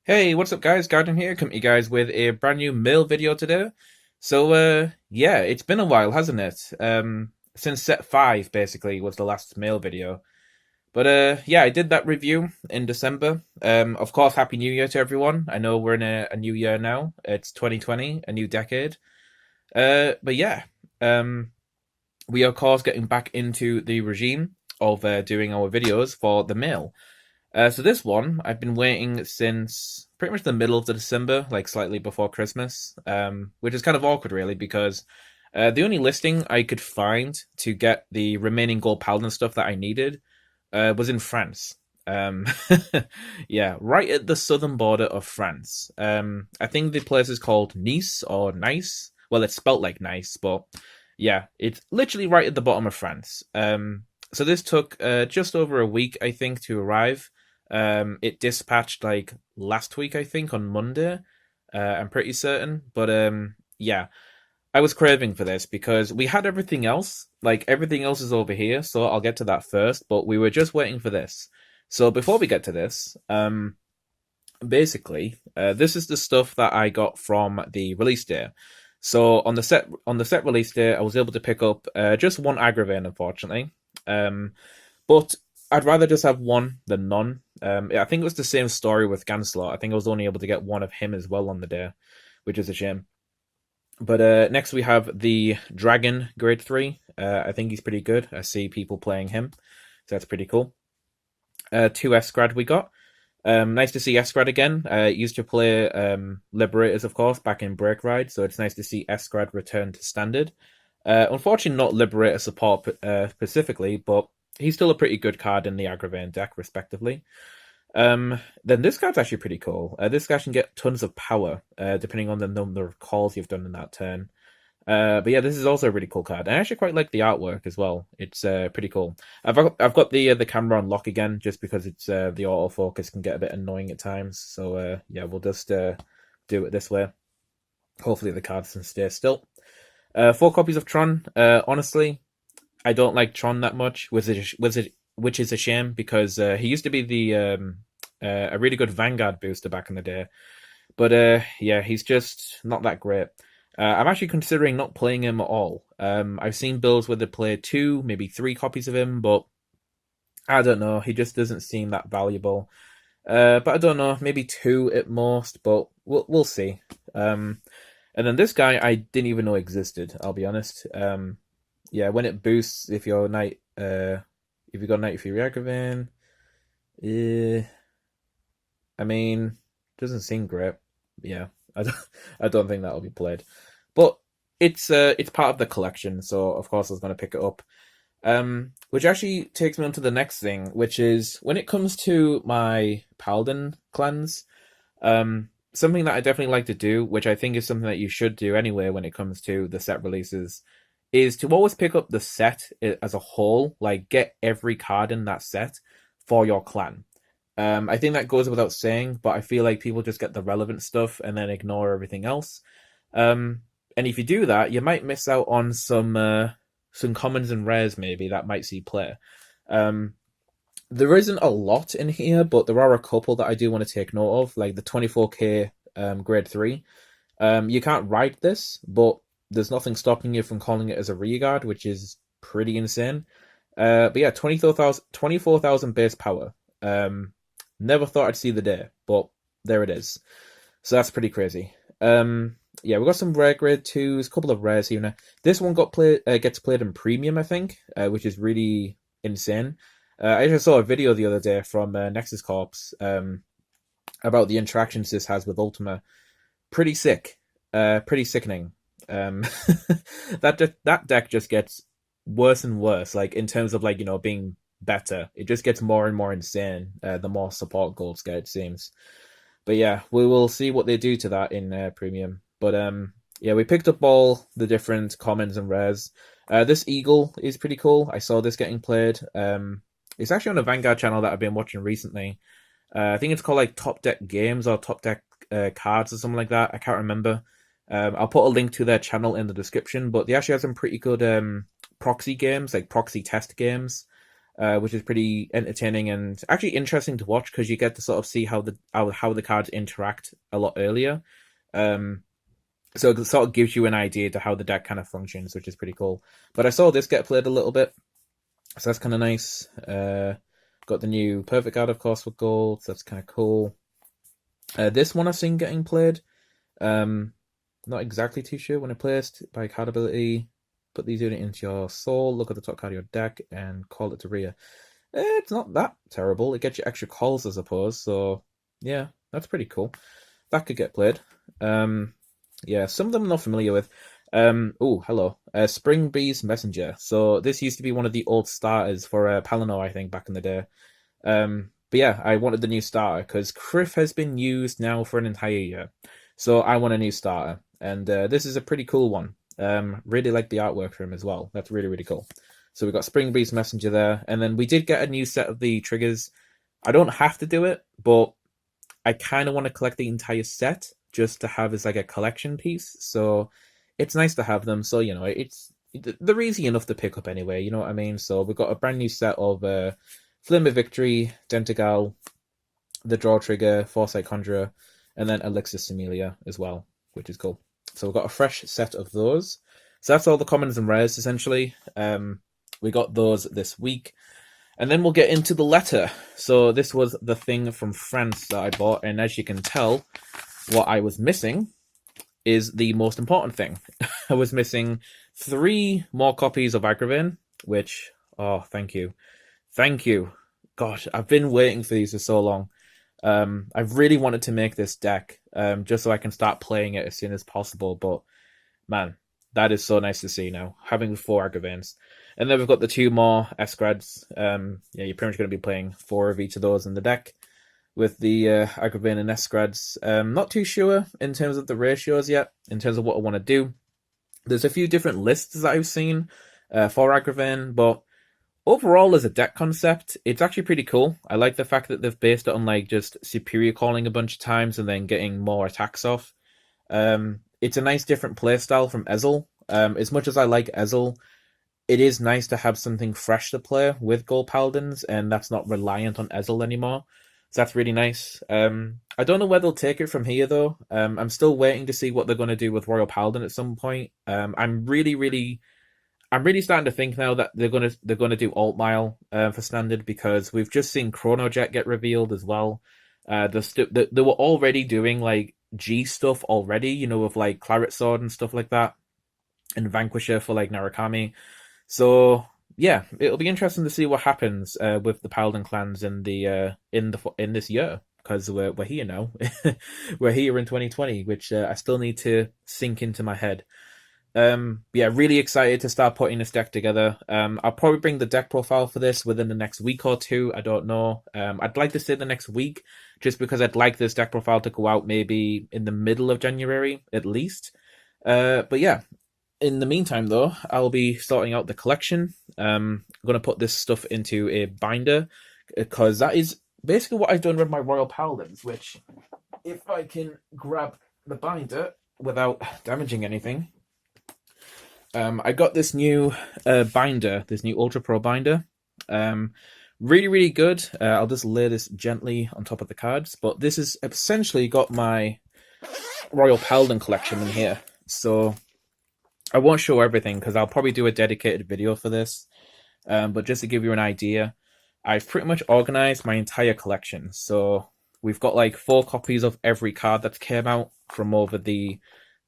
Hey, what's up guys? Garden here, coming to you guys with a brand new mail video today. Yeah, it's been a while, hasn't it? Since set 5 basically was the last mail video. Yeah, I did that review in December. Of course, Happy New Year to everyone. I know we're in a new year now. It's 2020, a new decade. But yeah, um, we are of course getting back into the regime of doing our videos for the mail. So this one, I've been waiting since pretty much the middle of the December, like slightly before Christmas, which is kind of awkward really because the only listing I could find to get the remaining gold paladin stuff that I needed was in France. Um, yeah, right at the southern border of France. I think the place is called Nice or Nice. Well, it's spelt like nice, but yeah, it's literally right at the bottom of France. So this took just over a week, I think, to arrive. It dispatched like last week, I think, on Monday. I'm pretty certain, but yeah, I was craving for this because we had everything else. Like everything else is over here, so I'll get to that first. But we were just waiting for this. So before we get to this, basically, this is the stuff that I got from the release day. So on the set release day, I was able to pick up just one Aggravain, unfortunately. But I'd rather just have one than none. Yeah, I think it was the same story with Ganslot. I think I was only able to get one of him as well on the day, which is a shame. But next we have the Dragon Grade 3. I think he's pretty good. I see people playing him, so that's pretty cool. Two Escrad we got. Nice to see Escrad again. Used to play Liberators, of course, back in Break Ride, so it's nice to see Escrad return to Standard. Unfortunately, not Liberator support specifically, but he's still a pretty good card in the Aggravain deck, respectively. Then this card's actually pretty cool. This guy can get tons of power, depending on the number of calls you've done in that turn. But yeah, this is also a really cool card. I actually quite like the artwork as well. It's pretty cool. I've got the camera on lock again, just because it's the autofocus can get a bit annoying at times. So yeah, we'll just do it this way. Hopefully the cards can stay still. 4 copies of Tron. Honestly, I don't like Tron that much. Which is a shame because he used to be a really good Vanguard booster back in the day. But yeah, he's just not that great. I'm actually considering not playing him at all. I've seen builds where they play 2, maybe 3 copies of him, but I don't know. He just doesn't seem that valuable. But I don't know, maybe 2 at most, but we'll see. And then this guy I didn't even know existed, I'll be honest. Yeah, when it boosts, if you're if you got Night Fury Aggravain, I mean, doesn't seem great. Yeah, I don't, I don't think that'll be played, but it's part of the collection, so of course I was going to pick it up. Which actually takes me on to the next thing, which is when it comes to my Paladin clans, something that I definitely like to do, which I think is something that you should do anyway when it comes to the set releases, is to always pick up the set as a whole, like get every card in that set for your clan. I think that goes without saying, but I feel like people just get the relevant stuff and then ignore everything else. And if you do that, you might miss out on some commons and rares maybe that might see play. Um, there isn't a lot in here, but there are a couple that I do want to take note of, like the 24k grade 3. You can't ride this, but there's nothing stopping you from calling it as a rearguard, which is pretty insane. But yeah, 24,000 base power. Never thought I'd see the day, but there it is. So that's pretty crazy. Yeah, we've got some rare grade 2s, a couple of rares here now. This one gets played in premium, I think, which is really insane. I just saw a video the other day from Nexus Corps about the interactions this has with Ultima. Pretty sick. Pretty sickening. Um, that deck just gets worse and worse, like in terms of like being better. It just gets more and more insane the more support golds get, it seems. But yeah, we will see what they do to that in premium. But yeah, we picked up all the different commons and rares. This eagle is pretty cool. I saw this getting played. It's actually on a Vanguard channel that I've been watching recently. I think it's called like Top Deck Games or Top Deck Cards or something like that. I can't remember. I'll put a link to their channel in the description, but they actually have some pretty good proxy games, like proxy test games. which is pretty entertaining and actually interesting to watch because you get to sort of see how the cards interact a lot earlier. So it sort of gives you an idea to how the deck kind of functions, which is pretty cool. But I saw this get played a little bit, so that's kind of nice. Got the new Perfect Guard, of course, with gold, so that's kind of cool. This one I've seen getting played. Not exactly too sure when it placed. By card ability, put these units into your soul, look at the top card of your deck, and call it to rear. It's not that terrible. It gets you extra calls, I suppose. So, yeah, that's pretty cool. That could get played. Yeah, some of them I'm not familiar with. Oh, hello. Spring Breeze Messenger. So this used to be one of the old starters for Palinor, I think, back in the day. But yeah, I wanted the new starter because Criff has been used now for an entire year. So I want a new starter. And this is a pretty cool one. Really like the artwork for him as well. That's really, really cool. So we've got Spring Breeze Messenger there. And then we did get a new set of the triggers. I don't have to do it, but I kind of want to collect the entire set just to have as like a collection piece. So it's nice to have them. So, you know, they're easy enough to pick up anyway. You know what I mean? So we've got a brand new set of Flame of Victory, Dentagal, the Draw Trigger, Foresight Conjurer, and then Elixir Simelia as well, which is cool. So we've got a fresh set of those. So that's all the commons and rares, essentially. We got those this week. And then we'll get into the letter. So this was the thing from France that I bought. And as you can tell, what I was missing is the most important thing. I was missing 3 more copies of Agravain, which, oh, thank you. Thank you. God, I've been waiting for these for so long. I've really wanted to make this deck just so I can start playing it as soon as possible. But, man, that is so nice to see now, having 4 Agravains. And then we've got the 2 more Escrads. Yeah, you're pretty much going to be playing 4 of each of those in the deck with the Agravain and Escrads. Not too sure in terms of the ratios yet, in terms of what I want to do. There's a few different lists that I've seen for Agravain, but overall as a deck concept, it's actually pretty cool. I like the fact that they've based it on like just Superior Calling a bunch of times and then getting more attacks off. It's a nice different playstyle from Ezel. As much as I like Ezel, it is nice to have something fresh to play with Gold Paladins, and that's not reliant on Ezel anymore. So that's really nice. I don't know where they'll take it from here, though. I'm still waiting to see what they're going to do with Royal Paladin at some point. I'm really starting to think now that they're gonna do Alt Mile for Standard, because we've just seen Chronojet get revealed as well. They were already doing like G stuff already, you know, with like Claret Sword and stuff like that, and Vanquisher for like Narukami. So yeah, it'll be interesting to see what happens with the Paladin clans in this year, because we're here now. We're here in 2020, which I still need to sink into my head. Yeah, really excited to start putting this deck together. I'll probably bring the deck profile for this within the next week or two. I don't know. I'd like to say the next week, just because I'd like this deck profile to go out maybe in the middle of January at least. But yeah. In the meantime, though, I'll be sorting out the collection. I'm going to put this stuff into a binder, because that is basically what I've done with my Royal Paladins, which, if I can grab the binder without damaging anything, I got this new binder, this new Ultra Pro binder. Really, really good. I'll just lay this gently on top of the cards, but this has essentially got my Royal Paladin collection in here. So I won't show everything because I'll probably do a dedicated video for this. But just to give you an idea, I've pretty much organized my entire collection. So we've got like 4 copies of every card that came out from over the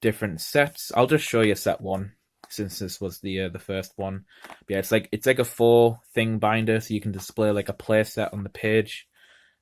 different sets. I'll just show you set 1, since this was the first one. But yeah, it's like a 4-thing binder, so you can display like a play set on the page,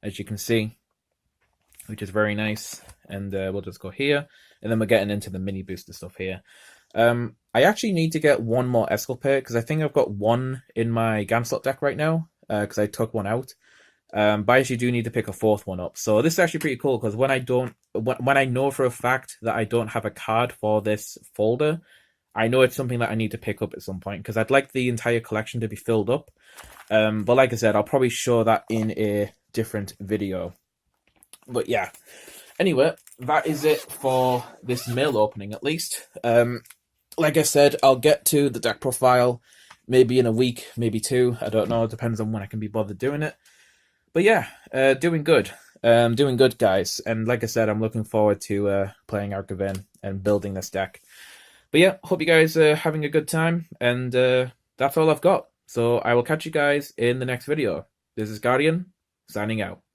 as you can see, which is very nice. And we'll just go here, and then we're getting into the mini booster stuff here. I actually need to get 1 more Esculpate, because I think I've got 1 in my Gamslot deck right now, because I took 1 out. But I actually do need to pick a 4th one up. So this is actually pretty cool, because when I know for a fact that I don't have a card for this folder, I know it's something that I need to pick up at some point, because I'd like the entire collection to be filled up. But like I said, I'll probably show that in a different video. But yeah. Anyway, that is it for this mail opening, at least. Like I said, I'll get to the deck profile maybe in a week, maybe two. I don't know. It depends on when I can be bothered doing it. But yeah, doing good. Doing good, guys. And like I said, I'm looking forward to playing Arcaven and building this deck. But yeah, hope you guys are having a good time. And that's all I've got. So I will catch you guys in the next video. This is Guardian, signing out.